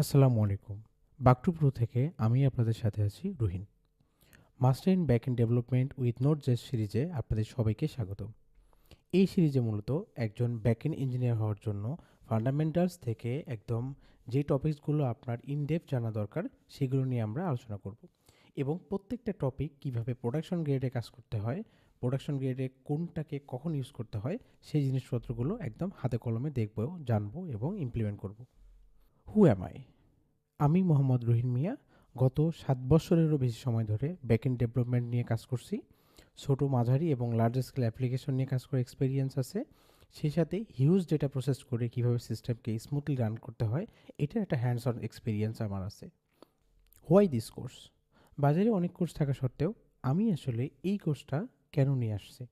আসসালামু আলাইকুম। বাকটু প্রো থেকে আমি আপনাদের সাথে আছি Ruhin. Master in backend development with Node JS সিরিজে আপনাদের সবাইকে স্বাগতম। এই সিরিজে মূলত একজন ব্যাকএন্ড ইঞ্জিনিয়ার হওয়ার জন্য ফান্ডামেন্টালস থেকে একদম যে টপিকসগুলো আপনার ইনডেপথ জানা দরকার সেগুলো নিয়ে আমরা আলোচনা করব। এবং প্রত্যেকটা টপিক কিভাবে প্রোডাকশন গ্রেডে কাজ করতে হয়, প্রোডাকশন গ্রেডে কোনটাকে কখন ইউজ করতে হয় সেই জিনিসপত্রগুলো একদম হাতে কলমে দেখব, জানবো এবং ইমপ্লিমেন্ট করব। হু অ্যাম আই? আমি মোহাম্মদ রহিম মিয়া গত 7 বছরেরও বেশি সময় ধরে ব্যাকএন্ড ডেভেলপমেন্ট নিয়ে কাজ করছি। ছোট, মাঝারি এবং লার্জ স্কেল অ্যাপ্লিকেশন নিয়ে কাজ করে এক্সপেরিয়েন্স আছে। সেই সাথে হিউজ ডেটা প্রসেস করে কীভাবে সিস্টেমকে স্মুথলি রান করতে হয় এটার একটা হ্যান্ডস অন এক্সপিরিয়েন্স আমার আছে। Why this course? বাজারে অনেক কোর্স থাকা সত্ত্বেও আমি আসলে এই কোর্সটা কেন নিয়ে আসছি?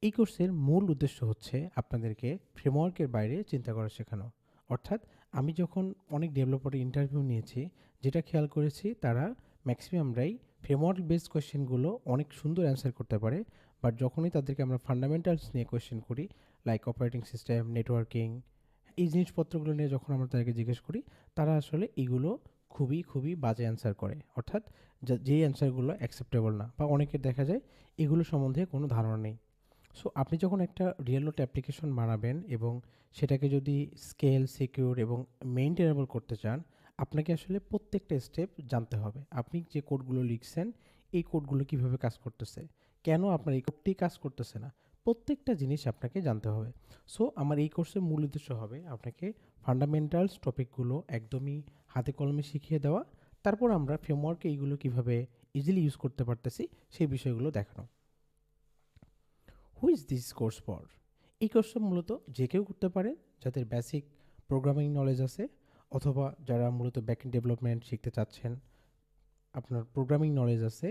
এই কোর্সের মূল উদ্দেশ্য হচ্ছে আপনাদেরকে ফ্রেমওয়ার্কের বাইরে চিন্তা করা শেখানো। অর্থাৎ আমি যখন অনেক ডেভেলপারের ইন্টারভিউ নিয়েছি, যেটা খেয়াল করেছি তারা ম্যাক্সিমামরাই ফ্রেমওয়ার্ক বেসড কোয়েশ্চেনগুলো অনেক সুন্দর অ্যান্সার করতে পারে, বাট যখনই তাদেরকে আমরা ফান্ডামেন্টালস নিয়ে কোয়েশ্চেন করি, লাইক অপারেটিং সিস্টেম, নেটওয়ার্কিং, এই জিনিসপত্রগুলো নিয়ে যখন আমরা তাদেরকে জিজ্ঞেস করি, তারা আসলে এগুলো খুবই খুবই বাজে অ্যান্সার করে। অর্থাৎ যেই অ্যান্সারগুলো অ্যাকসেপ্টেবল না, বা অনেকের দেখা যায় এগুলো সম্বন্ধে কোনো ধারণা নেই। সো আপনি যখন একটা রিয়েল ওয়ার্ল্ড অ্যাপ্লিকেশন বানাবেন এবং সেটাকে যদি স্কেল, সিকিউর এবং মেইনটেনেবল করতে চান, আপনাকে আসলে প্রত্যেকটা স্টেপ জানতে হবে। আপনি যে কোডগুলো লিখছেন, এই কোডগুলো কিভাবে কাজ করতেছে, কেন আপনার এই কোডটি কাজ করতেছে না, প্রত্যেকটা জিনিস আপনাকে জানতে হবে। সো আমার এই কোর্সের মূল উদ্দেশ্য হবে আপনাকে ফান্ডামেন্টালস টপিকগুলো একদমই হাতে কলমে শিখিয়ে দেওয়া, তারপর আমরা ফ্রেমওয়ার্কে এইগুলো কিভাবে ইজিলি ইউজ করতে পারতেছি সেই বিষয়গুলো দেখানো। Who is this course for? এই কোর্সটা মূলত যে কেউ করতে পারে যাদের বেসিক প্রোগ্রামিং নলেজ আছে, অথবা যারা মূলত ব্যাকএন্ড ডেভেলপমেন্ট শিখতে চাচ্ছেন, আপনার প্রোগ্রামিং নলেজ আছে,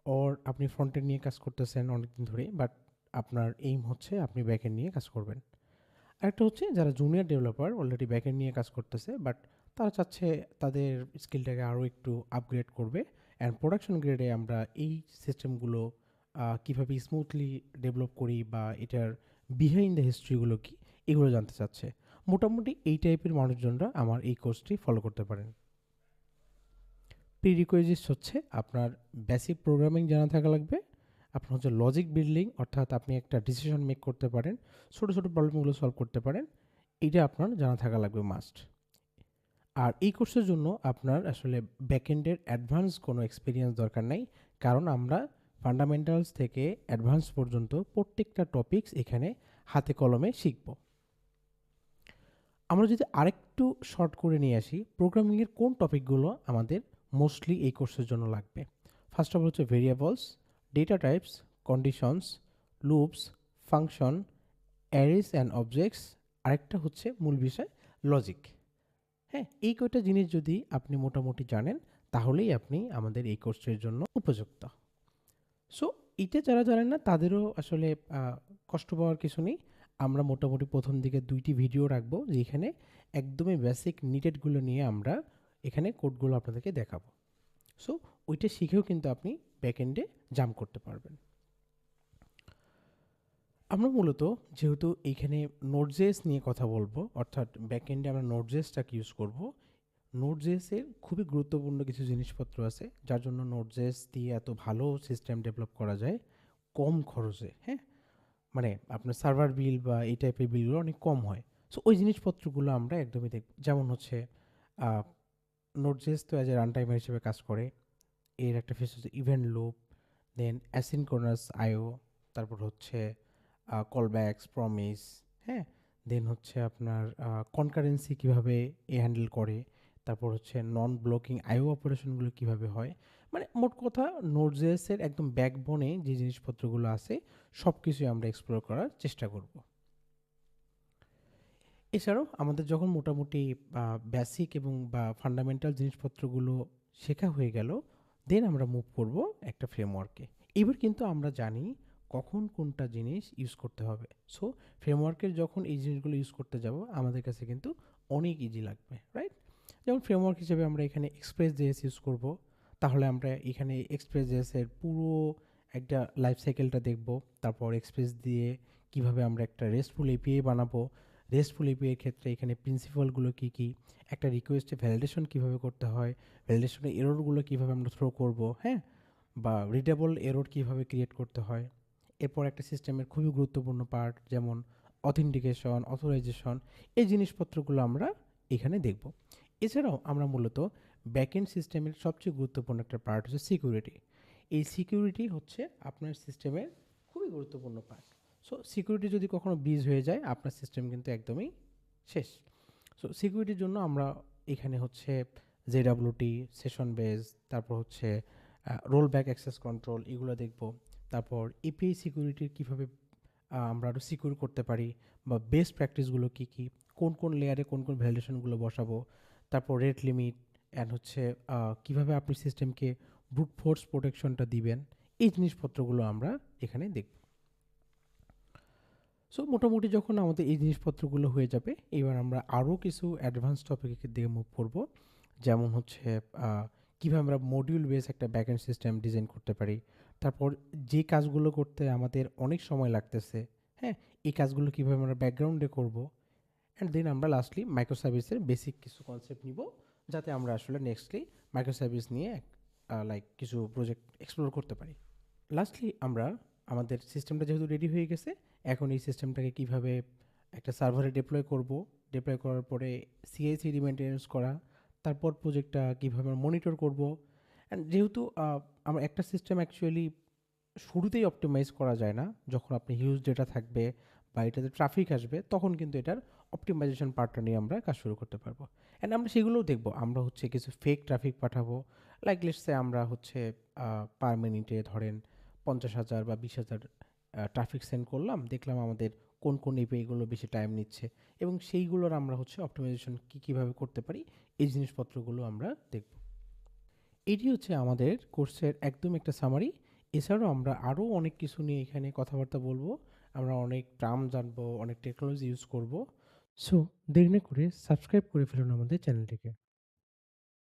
অর আপনি ফ্রন্টেন্ড নিয়ে কাজ করতেছেন অনেকদিন ধরে, বাট আপনার এইম হচ্ছে আপনি ব্যাকএন্ড নিয়ে কাজ করবেন। আরেকটা হচ্ছে যারা জুনিয়র ডেভেলপার অলরেডি ব্যাকএন্ড নিয়ে কাজ করতেছে, বাট তারা চাচ্ছে তাদের স্কিলটাকে আরও একটু আপগ্রেড করবে, অ্যান্ড প্রোডাকশন গ্রেডে আমরা এই সিস্টেমগুলো কীভাবে স্মুথলি ডেভেলপ করি বা এটার বিহাইন্ড দ্য হিস্ট্রিগুলো কী, এগুলো জানতে চাচ্ছে। মোটামুটি এই টাইপের মানুষজনরা আমার এই কোর্সটি ফলো করতে পারেন। প্রিরিকোয়েজিটস হচ্ছে আপনার বেসিক প্রোগ্রামিং জানা থাকা লাগবে, আপনার হচ্ছে লজিক বিল্ডিং, অর্থাৎ আপনি একটা ডিসিশন মেক করতে পারেন, ছোটো ছোটো প্রবলেমগুলো সলভ করতে পারেন, এটা আপনার জানা থাকা লাগবে মাস্ট। আর এই কোর্সের জন্য আপনার আসলে ব্যাকএন্ডের অ্যাডভান্স কোনো এক্সপিরিয়েন্স দরকার নাই, কারণ আমরা ফান্ডামেন্টালস থেকে অ্যাডভান্স পর্যন্ত প্রত্যেকটা টপিকস এখানে হাতে কলমে শিখব। আমরা যদি আরেকটু শর্ট করে নিয়ে আসি, প্রোগ্রামিংয়ের কোন টপিকগুলো আমাদের মোস্টলি এই কোর্সের জন্য লাগবে। ফার্স্ট অফ অল হচ্ছে variables, data types, conditions, loops, function, arrays and objects, আরেকটা হচ্ছে মূল বিষয় লজিক। হ্যাঁ, এই কয়টা জিনিস যদি আপনি মোটামুটি জানেন, তাহলেই আপনি আমাদের এই কোর্সের জন্য উপযুক্ত। সো এটা যারা জানেন না তাদেরও আসলে কষ্ট পাওয়ার কিছু নেই। আমরা মোটামুটি প্রথম দিকে 2টি ভিডিও রাখবো, যেখানে একদমই বেসিক নিডেডগুলো নিয়ে আমরা এখানে কোডগুলো আপনাদেরকে দেখাবো। সো ওইটা শিখেও কিন্তু আপনি ব্যাকএন্ডে জাম্প করতে পারবেন। আমরা মূলত যেহেতু এইখানে নোড.জেএস নিয়ে কথা বলবো, অর্থাৎ ব্যাকএন্ডে আমরা নোড.জেএসটাকে ইউজ করব, নোড.জেএসের খুবই গুরুত্বপূর্ণ কিছু জিনিসপত্র আছে যার জন্য নোড.জেএস দিয়ে এত ভালো সিস্টেম ডেভেলপ করা যায় কম খরচে। হ্যাঁ, মানে আপনার সার্ভার বিল বা এই টাইপের বিলগুলো অনেক কম হয়। সো ওই জিনিসপত্রগুলো আমরা একদমই দেখব। যেমন হচ্ছে নোড.জেএস তো অ্যাজ এ রান টাইমার হিসেবে কাজ করে, এর একটা ফেস হচ্ছে ইভেন্ট লুপ, দেন অ্যাসিনক্রোনাস আইও, তারপর হচ্ছে কলব্যাকস, প্রমিস, হ্যাঁ, দেন হচ্ছে আপনার কনকারেন্সি কীভাবে হ্যান্ডেল করে, তারপর হচ্ছে নন ব্লকিং আইও অপারেশনগুলো কীভাবে হয়। মানে মোট কথা নোড.জেএসের একদম ব্যাকবোনে যে জিনিসপত্রগুলো আছে সব কিছুই আমরা এক্সপ্লোর করার চেষ্টা করব। এছাড়াও আমাদের যখন মোটামুটি বেসিক এবং বা ফান্ডামেন্টাল জিনিসপত্রগুলো শেখা হয়ে গেল, দেন আমরা মুভ করব একটা ফ্রেমওয়ার্কে। এবার কিন্তু আমরা জানি কখন কোনটা জিনিস ইউজ করতে হবে। সো ফ্রেমওয়ার্কের যখন এই জিনিসগুলো ইউজ করতে যাব আমাদের কাছে কিন্তু অনেক ইজি লাগবে, রাইট? যেমন ফ্রেমওয়ার্ক হিসেবে আমরা এখানে এক্সপ্রেস.জেএস ইউজ করব, তাহলে আমরা এখানে এক্সপ্রেস.জেএসের পুরো একটা লাইফ সাইকেলটা দেখব। তারপর এক্সপ্রেস দিয়ে কিভাবে আমরা একটা রেস্টফুল এপিআই বানাবো, রেস্টফুল এপিআই এর ক্ষেত্রে এখানে প্রিন্সিপালগুলো কী কী, একটা রিকোয়েস্টে ভ্যালিডেশন কীভাবে করতে হয়, ভ্যালিডেশনের এররগুলো কীভাবে আমরা থ্রো করব, হ্যাঁ, বা রিডেবল এরর কীভাবে ক্রিয়েট করতে হয়। এরপর একটা সিস্টেমের খুবই গুরুত্বপূর্ণ পার্ট যেমন অথেন্টিকেশন, অথরাইজেশন, এই জিনিসপত্রগুলো আমরা এখানে দেখব। এছাড়াও আমরা মূলত ব্যাকএন্ড সিস্টেমের সবচেয়ে গুরুত্বপূর্ণ একটা পার্ট হচ্ছে সিকিউরিটি। এই সিকিউরিটি হচ্ছে আপনার সিস্টেমের খুবই গুরুত্বপূর্ণ পার্ট। সো সিকিউরিটি যদি কখনো ব্রিজ হয়ে যায় আপনার সিস্টেম কিন্তু একদমই শেষ। সো সিকিউরিটির জন্য আমরা এখানে হচ্ছে জেডাব্লিউটি, সেশন বেস, তারপর হচ্ছে রোল ব্যাক অ্যাক্সেস কন্ট্রোল, এগুলো দেখব। তারপর এপিআই সিকিউরিটির কীভাবে আমরা আরও সিকিউর করতে পারি, বা বেস্ট প্র্যাকটিসগুলো কী কী, কোন কোন লেয়ারে কোন কোন ভ্যালিডেশনগুলো বসাবো, তারপর রেট লিমিট অ্যান্ড হচ্ছে কীভাবে আপনি সিস্টেমকে ব্রুট ফোর্স প্রোটেকশনটা দিবেন, এই জিনিসপত্রগুলো আমরা এখানে দেখব। সো মোটামুটি যখন আমাদের এই জিনিসপত্রগুলো হয়ে যাবে, এবার আমরা আরও কিছু অ্যাডভান্স টপিকের দিকে মুভ করব। যেমন হচ্ছে কীভাবে আমরা মডিউল বেস একটা ব্যাকএন্ড সিস্টেম ডিজাইন করতে পারি, তারপর যে কাজগুলো করতে আমাদের অনেক সময় লাগতেছে, হ্যাঁ, এই কাজগুলো কীভাবে আমরা ব্যাকগ্রাউন্ডে করব, অ্যান্ড দেন আমরা লাস্টলি মাইক্রো সার্ভিসের বেসিক কিছু কনসেপ্ট নিব, যাতে আমরা আসলে নেক্সটলি মাইক্রো সার্ভিস নিয়ে লাইক কিছু প্রজেক্ট এক্সপ্লোর করতে পারি। লাস্টলি আমরা আমাদের সিস্টেমটা যেহেতু রেডি হয়ে গেছে, এখন এই সিস্টেমটাকে কীভাবে একটা সার্ভারে ডিপ্লয় করব, ডিপ্লয় করার পরে সিআই/সিডি মেনটেন্যান্স করা, তারপর প্রজেক্টটা কীভাবে আমরা মনিটর করব। অ্যান্ড যেহেতু আমরা একটা সিস্টেম অ্যাকচুয়ালি শুরুতেই অপটিমাইজ করা যায় না, যখন আপনি হিউজ ডেটা থাকবে বা এটাতে ট্রাফিক আসবে, তখন কিন্তু এটার অপটিমাইজেশন পার্টটা নিয়ে আমরা কাজ শুরু করতে পারবো। অ্যান্ড আমরা সেগুলোও দেখব। আমরা হচ্ছে কিছু ফেক ট্রাফিক পাঠাবো, লাইক লেটস সে আমরা হচ্ছে পার মিনিটে ধরেন 50,000 বা 20,000 ট্রাফিক সেন্ড করলাম, দেখলাম আমাদের কোন কোন এপিআইগুলো বেশি টাইম নিচ্ছে, এবং সেইগুলোর আমরা হচ্ছে অপটিমাইজেশন কীভাবে করতে পারি, এই জিনিসপত্রগুলো আমরা দেখব। এটি হচ্ছে আমাদের কোর্সের একদম একটা সামারি। এছাড়াও আমরা আরও অনেক কিছু নিয়ে এখানে কথাবার্তা বলবো, আমরা অনেক টার্ম জানবো, অনেক টেকনোলজি ইউজ করব। সো দেরি না করে সাবস্ক্রাইব করে ফেলুন আমাদের চ্যানেলটিকে।